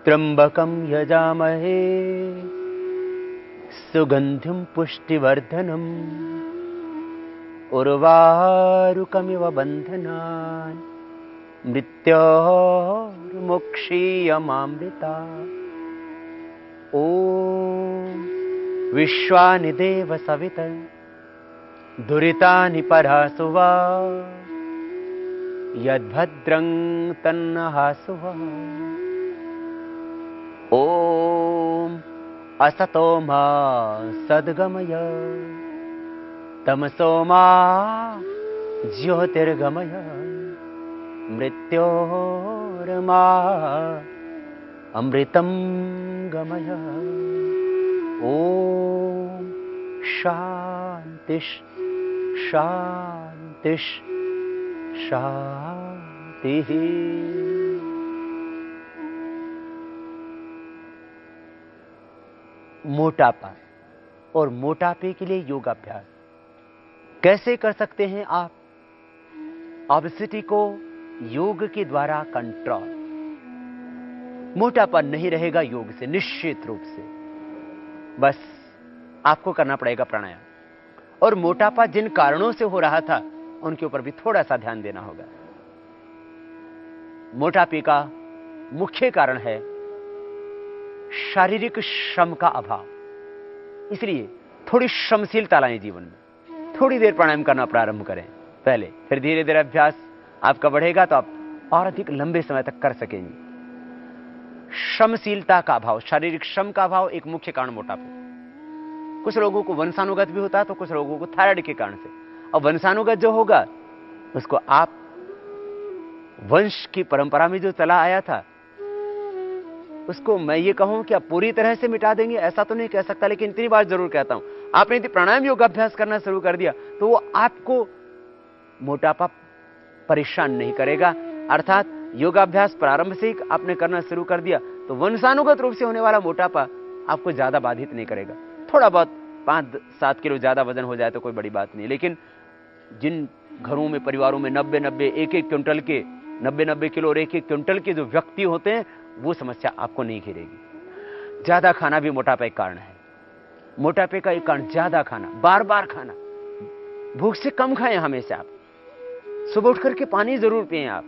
त्र्यंबकं यजामहे सुगंधिं पुष्टिवर्धनम् उर्वारुकमिव बन्धनान् मृत्योर्मुक्षीयमामृता। ॐ विश्वानि देव सवितर् दुरितानि परासुवा यद्भद्रं तन्नहासुवा। ॐ असतो मा सद्गमय तमसो मा ज्योतिर्गमय मृत्योर्मा अमृतं गमय। ॐ शान्तिः शान्तिः शान्तिः। मोटापा और मोटापे के लिए योगाभ्यास कैसे कर सकते हैं आप? ओबेसिटी को योग के द्वारा कंट्रोल। मोटापा नहीं रहेगा योग से, निश्चित रूप से। बस आपको करना पड़ेगा प्राणायाम। और मोटापा जिन कारणों से हो रहा था उनके ऊपर भी थोड़ा सा ध्यान देना होगा। मोटापे का मुख्य कारण है शारीरिक श्रम का अभाव। इसलिए थोड़ी श्रमशीलता लाएं जीवन में। थोड़ी देर प्राणायाम करना प्रारंभ करें पहले, फिर धीरे धीरे अभ्यास आपका बढ़ेगा तो आप और अधिक लंबे समय तक कर सकेंगे। श्रमशीलता का अभाव, शारीरिक श्रम का अभाव एक मुख्य कारण मोटापे। कुछ लोगों को वंशानुगत भी होता है तो कुछ लोगों को थायराइड के कारण से। और वंशानुगत जो होगा उसको आप वंश की परंपरा में जो चला आया था उसको मैं ये कहूं कि आप पूरी तरह से मिटा देंगे ऐसा तो नहीं कह सकता, लेकिन इतनी बार जरूर कहता हूं, आपने यदि प्राणायाम योगाभ्यास करना शुरू कर दिया तो वो आपको मोटापा परेशान नहीं करेगा। अर्थात योगाभ्यास प्रारंभ से ही आपने करना शुरू कर दिया तो वंशानुगत रूप से होने वाला मोटापा आपको ज्यादा बाधित नहीं करेगा। थोड़ा बहुत 5-7 किलो ज्यादा वजन हो जाए तो कोई बड़ी बात नहीं, लेकिन जिन घरों में, परिवारों में 90-90, 1-1 क्विंटल के 90-90 किलो और 1-1 क्विंटल के जो व्यक्ति होते हैं वो समस्या आपको नहीं घेरेगी। ज्यादा खाना भी मोटापे का कारण है। मोटापे का एक कारण ज्यादा खाना, बार बार खाना। भूख से कम खाएं हमेशा आप। सुबह उठ करके पानी जरूर पिएं आप,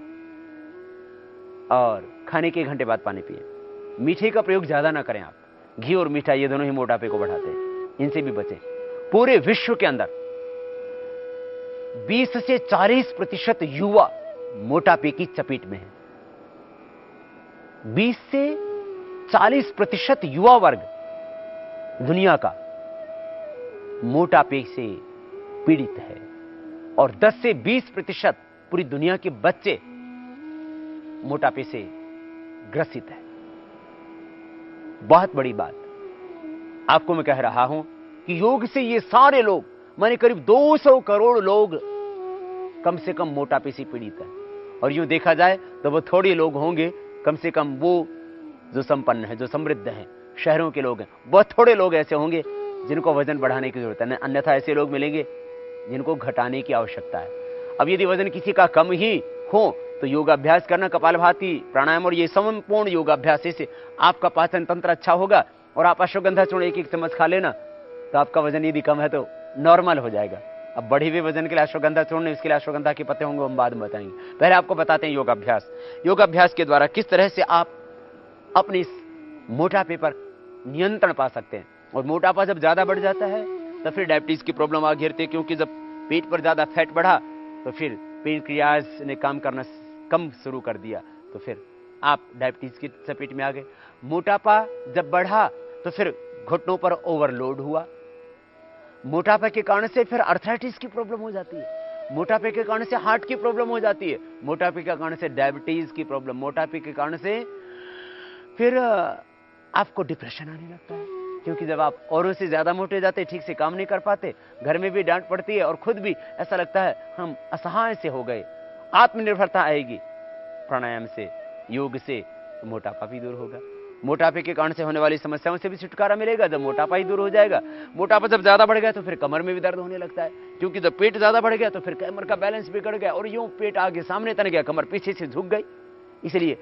और खाने के 1 घंटे बाद पानी पिएं। मीठे का प्रयोग ज्यादा ना करें आप। घी और मीठा ये दोनों ही मोटापे को बढ़ाते हैं, इनसे भी बचें। पूरे विश्व के अंदर 20 से 40% युवा मोटापे की चपेट में है। 20 से 40% युवा वर्ग दुनिया का मोटापे से पीड़ित है, और 10 से 20% पूरी दुनिया के बच्चे मोटापे से ग्रसित है। बहुत बड़ी बात आपको मैं कह रहा हूं कि योग से ये सारे लोग, माने करीब 200 करोड़ लोग कम से कम मोटापे से पीड़ित है। और यूं देखा जाए तो वो थोड़े लोग होंगे, कम से कम वो जो संपन्न है, जो समृद्ध हैं, शहरों के लोग हैं, बहुत थोड़े लोग ऐसे होंगे जिनको वजन बढ़ाने की जरूरत है। अन्यथा ऐसे लोग मिलेंगे जिनको घटाने की आवश्यकता है। अब यदि वजन किसी का कम ही हो तो योगाभ्यास करना, कपालभाति, प्राणायाम और ये संपूर्ण योगाभ्यास से आपका पाचन तंत्र अच्छा होगा। और आप अश्वगंधा चूर्ण 1-1 चम्मच खा लेना तो आपका वजन यदि कम है तो नॉर्मल हो जाएगा। अब बढ़े हुए वजन के लिए अश्वगंधा चूर्ण नहीं, इसके लिए अश्वगंधा के पत्ते होंगे, हम बाद में बताएंगे। पहले आपको बताते हैं योगाभ्यास। योगाभ्यास के द्वारा किस तरह से आप अपने इस मोटापे पर नियंत्रण पा सकते हैं। और मोटापा जब ज्यादा बढ़ जाता है तो फिर डायबिटीज की प्रॉब्लम आ घेरती है, क्योंकि जब पेट पर ज्यादा फैट बढ़ा तो फिर पेनक्रियाज ने काम करना कम शुरू कर दिया तो फिर आप डायबिटीज की चपेट में आ गए। मोटापा जब बढ़ा तो फिर घुटनों पर ओवरलोड हुआ। मोटापा के कारण से फिर अर्थराइटिस की प्रॉब्लम हो जाती है। मोटापे के कारण से हार्ट की प्रॉब्लम हो जाती है। मोटापे के कारण से डायबिटीज की प्रॉब्लम, मोटापे के कारण से फिर आपको डिप्रेशन आने लगता है, क्योंकि जब आप औरों से ज्यादा मोटे जाते, ठीक से काम नहीं कर पाते, घर में भी डांट पड़ती है और खुद भी ऐसा लगता है हम असहाय से हो गए। आत्मनिर्भरता आएगी प्राणायाम से, योग से, तो मोटापा भी दूर होगा। मोटापे के कारण से होने वाली समस्याओं से भी छुटकारा मिलेगा जब मोटापा ही दूर हो जाएगा। मोटापा जब ज्यादा बढ़ गया तो फिर कमर में भी दर्द होने लगता है, क्योंकि जब पेट ज्यादा बढ़ गया तो फिर कमर का बैलेंस बिगड़ गया और यूं पेट आगे सामने तन गया, कमर पीछे से झुक गई। इसलिए